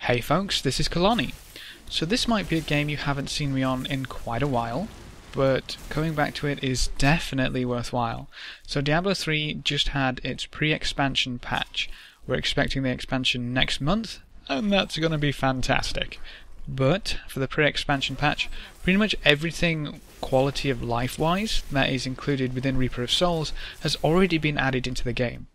Hey folks, this is Kalani. So this might be a game you haven't seen me on in quite a while, but going back to it is definitely worthwhile. So Diablo 3 just had its pre-expansion patch. We're expecting the expansion next month, and that's going to be fantastic. But for the pre-expansion patch, pretty much everything quality of life wise that is included within Reaper of Souls has already been added into the game.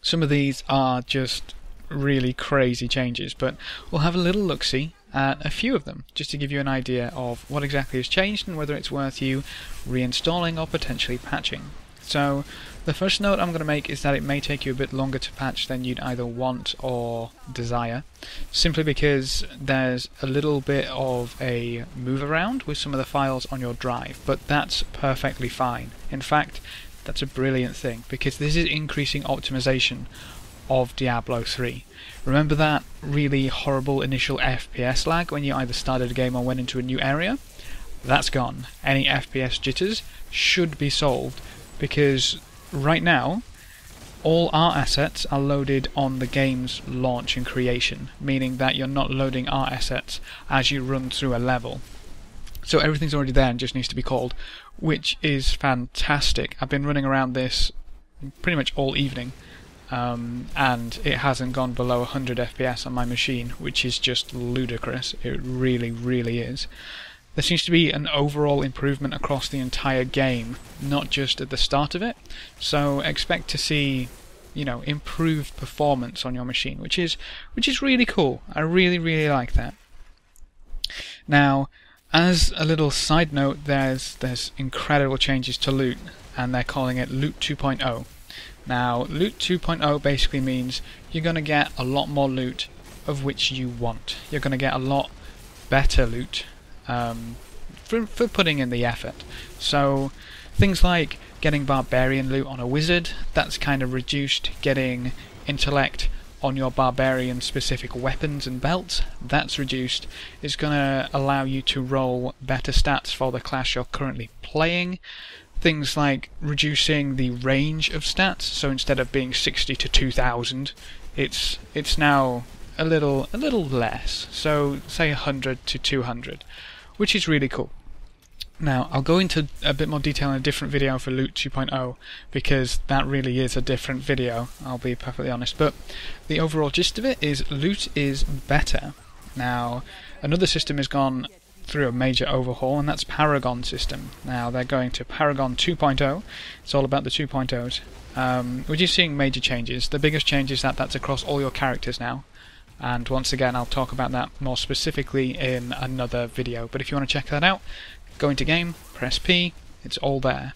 Some of these are just really crazy changes, but we'll have a little look-see at a few of them, just to give you an idea of what exactly has changed and whether it's worth you reinstalling or potentially patching. So the first note I'm going to make is that it may take you a bit longer to patch than you'd either want or desire, simply because there's a little bit of a move around with some of the files on your drive, but that's perfectly fine. In fact, that's a brilliant thing, because this is increasing optimization of Diablo 3. Remember that really horrible initial FPS lag when you either started a game or went into a new area? That's gone. Any FPS jitters should be solved, because right now all art assets are loaded on the game's launch and creation, meaning that you're not loading art assets as you run through a level. So everything's already there and just needs to be called, which is fantastic. I've been running around this pretty much all evening, and it hasn't gone below 100 FPS on my machine, which is just ludicrous. It really, really is. There seems to be an overall improvement across the entire game, not just at the start of it, so expect to see, improved performance on your machine, which is really cool. I really, really like that. Now, as a little side note, there's incredible changes to loot, and they're calling it Loot 2.0. Now, Loot 2.0 basically means you're going to get a lot more loot of which you want. You're going to get a lot better loot for putting in the effort. So, things like getting barbarian loot on a wizard, that's kind of reduced. Getting intellect on your barbarian specific weapons and belts, that's reduced. It's going to allow you to roll better stats for the class you're currently playing. Things like reducing the range of stats, so instead of being 60 to 2000, it's now a little less, so say 100 to 200, which is really cool. Now, I'll go into a bit more detail in a different video for Loot 2.0, because that really is a different video, I'll be perfectly honest, but the overall gist of it is loot is better. Now, another system has gone through a major overhaul, and that's Paragon system. Now, they're going to Paragon 2.0, it's all about the 2.0s, we're just seeing major changes. The biggest change is that that's across all your characters now. And once again, I'll talk about that more specifically in another video. But if you want to check that out, go into game, press P, it's all there.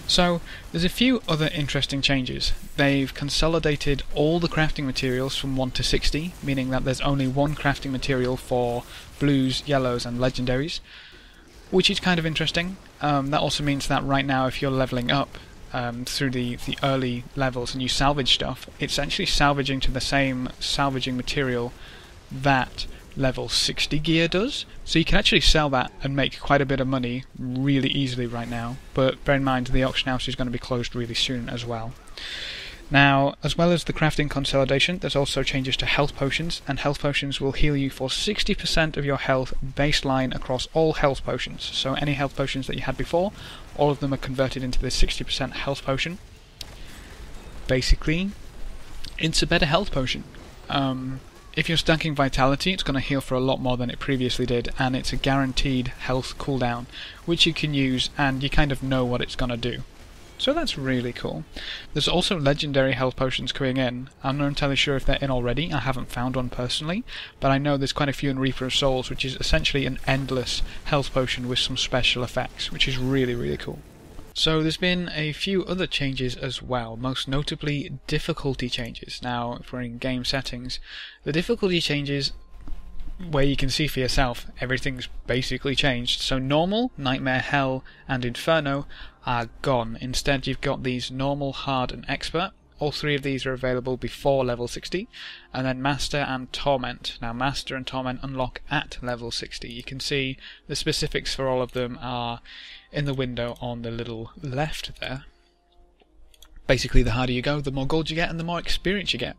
So, there's a few other interesting changes. They've consolidated all the crafting materials from 1 to 60, meaning that there's only one crafting material for blues, yellows and legendaries, which is kind of interesting. That also means that right now, if you're leveling up through the early levels and you salvage stuff, it's actually salvaging to the same salvaging material that level 60 gear does, so you can actually sell that and make quite a bit of money really easily right now, but bear in mind the auction house is going to be closed really soon as well. Now, as well as the crafting consolidation, there's also changes to health potions, and health potions will heal you for 60% of your health baseline across all health potions. So any health potions that you had before, all of them are converted into this 60% health potion. Basically, it's a better health potion. If you're stacking vitality, it's going to heal for a lot more than it previously did, and it's a guaranteed health cooldown, which you can use and you kind of know what it's going to do. So that's really cool. There's also legendary health potions coming in. I'm not entirely sure if they're in already, I haven't found one personally, but I know there's quite a few in Reaper of Souls, which is essentially an endless health potion with some special effects, which is really, really cool. So there's been a few other changes as well, most notably difficulty changes. Now, if we're in game settings, the difficulty changes, where you can see for yourself, everything's basically changed. So normal, nightmare, hell and inferno are gone. Instead you've got these normal, hard and expert. All three of these are available before level 60, and then Master and Torment. Now Master and Torment unlock at level 60. You can see the specifics for all of them are in the window on the little left there. Basically, the harder you go, the more gold you get and the more experience you get.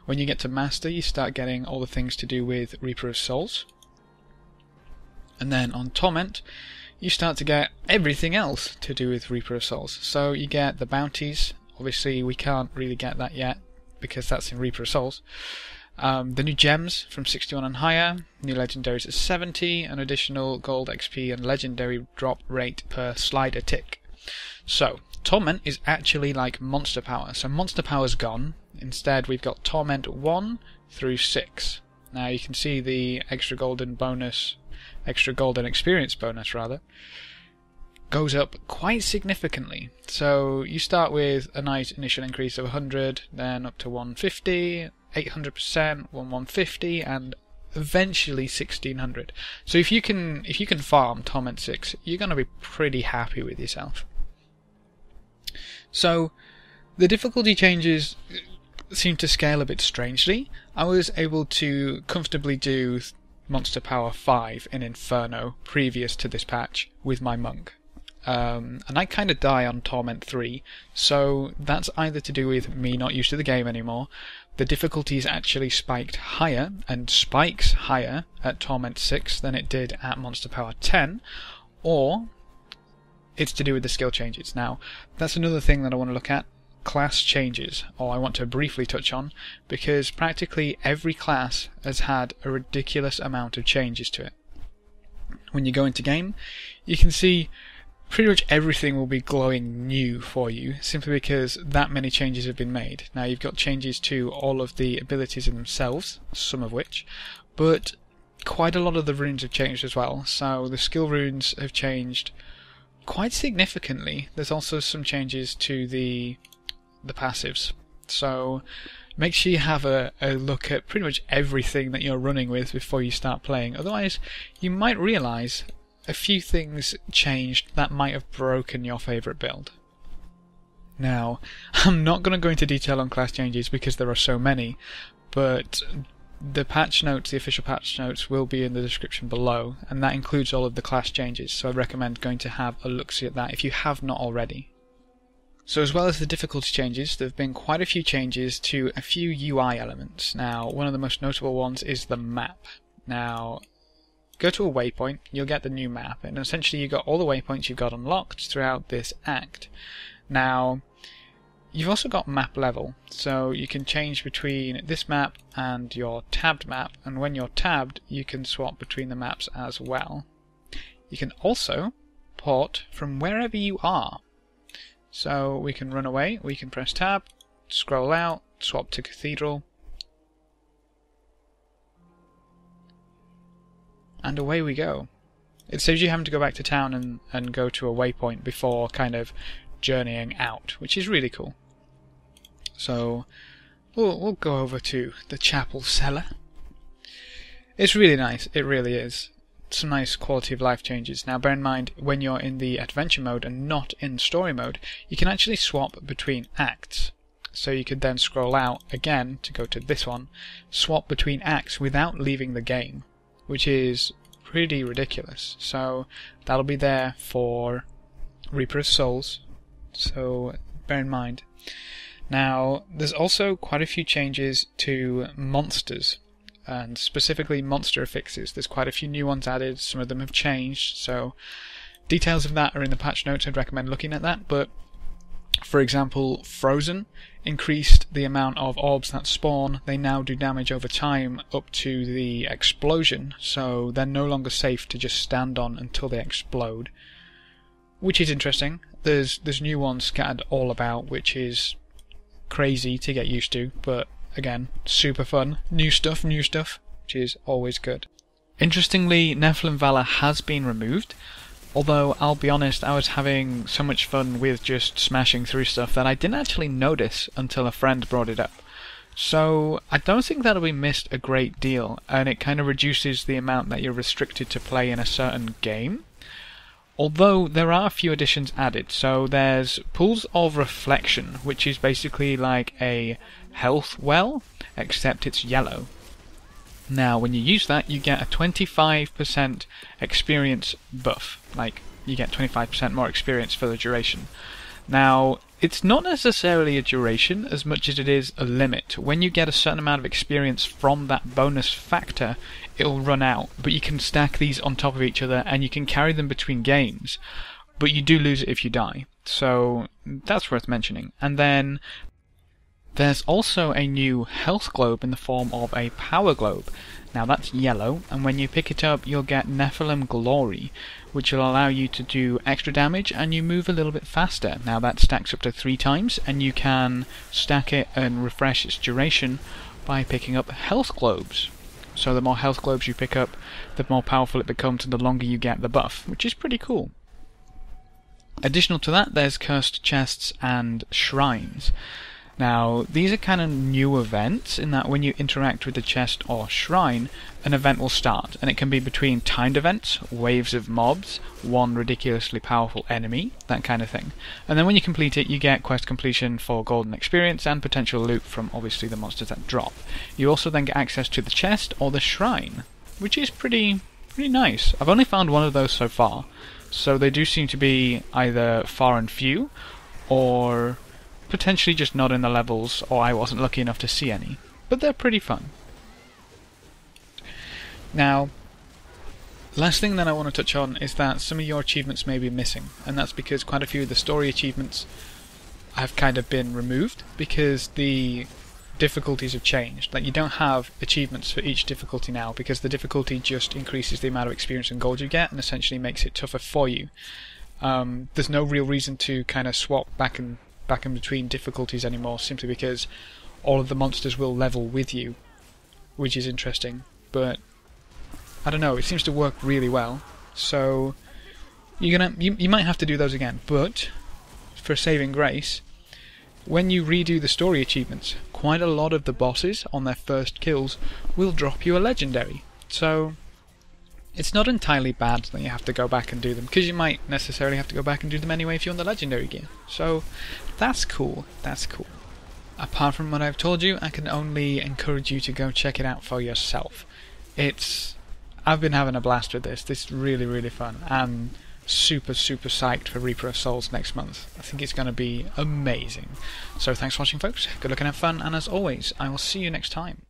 When you get to Master, you start getting all the things to do with Reaper of Souls. And then on Torment, you start to get everything else to do with Reaper of Souls. So you get the bounties. Obviously, we can't really get that yet, because that's in Reaper of Souls. The new gems from 61 and higher, new legendaries at 70, an additional gold XP and legendary drop rate per slider tick. So, Torment is actually like Monster Power. So Monster Power's gone. Instead, we've got Torment 1 through 6. Now you can see the extra golden experience bonus rather, goes up quite significantly. So you start with a nice initial increase of 100, then up to 150, 800%, 150, and eventually 1600. So if you can farm Torment 6, you're going to be pretty happy with yourself. So the difficulty changes seem to scale a bit strangely. I was able to comfortably do Monster Power 5 in Inferno previous to this patch with my monk. And I kind of die on Torment 3, so that's either to do with me not used to the game anymore, the difficulty is actually spiked higher, and spikes higher at Torment 6 than it did at Monster Power 10, or it's to do with the skill changes. Now, that's another thing that I want to look at, class changes, or I want to briefly touch on, because practically every class has had a ridiculous amount of changes to it. When you go into game, you can see pretty much everything will be glowing new for you, simply because that many changes have been made. Now you've got changes to all of the abilities in themselves, some of which, but quite a lot of the runes have changed as well. So the skill runes have changed quite significantly. There's also some changes to the passives. So make sure you have a look at pretty much everything that you're running with before you start playing. Otherwise, you might realise a few things changed that might have broken your favourite build. Now, I'm not going to go into detail on class changes because there are so many, but the patch notes, the official patch notes, will be in the description below, and that includes all of the class changes, so I recommend going to have a look-see at that if you have not already. So as well as the difficulty changes, there have been quite a few changes to a few UI elements. Now, one of the most notable ones is the map. Now, go to a waypoint, you'll get the new map, and essentially you've got all the waypoints you've got unlocked throughout this act. Now, you've also got map level, so you can change between this map and your tabbed map, and when you're tabbed, you can swap between the maps as well. You can also port from wherever you are. So we can run away, we can press tab, scroll out, swap to Cathedral, and away we go. It saves you having to go back to town and go to a waypoint before kind of journeying out, which is really cool. So we'll go over to the chapel cellar. It's really nice, it really is. Some nice quality of life changes. Now bear in mind, when you're in the adventure mode and not in story mode, you can actually swap between acts. So you could then scroll out again to go to this one, swap between acts without leaving the game, which is pretty ridiculous. So that'll be there for Reaper of Souls, so bear in mind. Now there's also quite a few changes to monsters, and specifically monster affixes. There's quite a few new ones added, some of them have changed, so details of that are in the patch notes. I'd recommend looking at that. But for example, Frozen increased the amount of orbs that spawn. They now do damage over time up to the explosion, so they're no longer safe to just stand on until they explode, which is interesting. There's new ones scattered all about, which is crazy to get used to, but again, super fun. New stuff, which is always good. Interestingly, Nephilim Valor has been removed, although I'll be honest, I was having so much fun with just smashing through stuff that I didn't actually notice until a friend brought it up. So I don't think that'll be missed a great deal, and it kind of reduces the amount that you're restricted to play in a certain game. Although there are a few additions added. So there's Pools of Reflection, which is basically like a health well, except it's yellow. Now when you use that, you get a 25% experience buff. Like, you get 25% more experience for the duration. Now, It's not necessarily a duration as much as it is a limit. When you get a certain amount of experience from that bonus factor, it'll run out, but you can stack these on top of each other and you can carry them between games, but you do lose it if you die. So that's worth mentioning. And then there's also a new health globe in the form of a power globe. Now that's yellow, and when you pick it up you'll get Nephilim Glory, which will allow you to do extra damage and you move a little bit faster. Now that stacks up to 3 times, and you can stack it and refresh its duration by picking up health globes. So the more health globes you pick up, the more powerful it becomes and the longer you get the buff, which is pretty cool. Additional to that, there's cursed chests and shrines. Now, these are kind of new events in that when you interact with the chest or shrine, an event will start, and it can be between timed events, waves of mobs, one ridiculously powerful enemy, that kind of thing. And then when you complete it, you get quest completion for golden experience and potential loot from obviously the monsters that drop. You also then get access to the chest or the shrine, which is pretty nice. I've only found one of those so far, so they do seem to be either far and few, or potentially just not in the levels, or I wasn't lucky enough to see any. But they're pretty fun. Now, last thing that I want to touch on is that some of your achievements may be missing, and that's because quite a few of the story achievements have kind of been removed because the difficulties have changed. Like, you don't have achievements for each difficulty now because the difficulty just increases the amount of experience and gold you get and essentially makes it tougher for you. There's no real reason to kind of swap back in between difficulties anymore, simply because all of the monsters will level with you, which is interesting. But I don't know, it seems to work really well, so you might have to do those again. But for saving grace, when you redo the story achievements, quite a lot of the bosses on their first kills will drop you a legendary, so it's not entirely bad that you have to go back and do them, because you might necessarily have to go back and do them anyway if you're on the legendary gear. So that's cool, that's cool. Apart from what I've told you, I can only encourage you to go check it out for yourself. I've been having a blast with this. This is really fun. I'm super psyched for Reaper of Souls next month. I think it's going to be amazing. So thanks for watching, folks. Good luck and have fun, and as always, I will see you next time.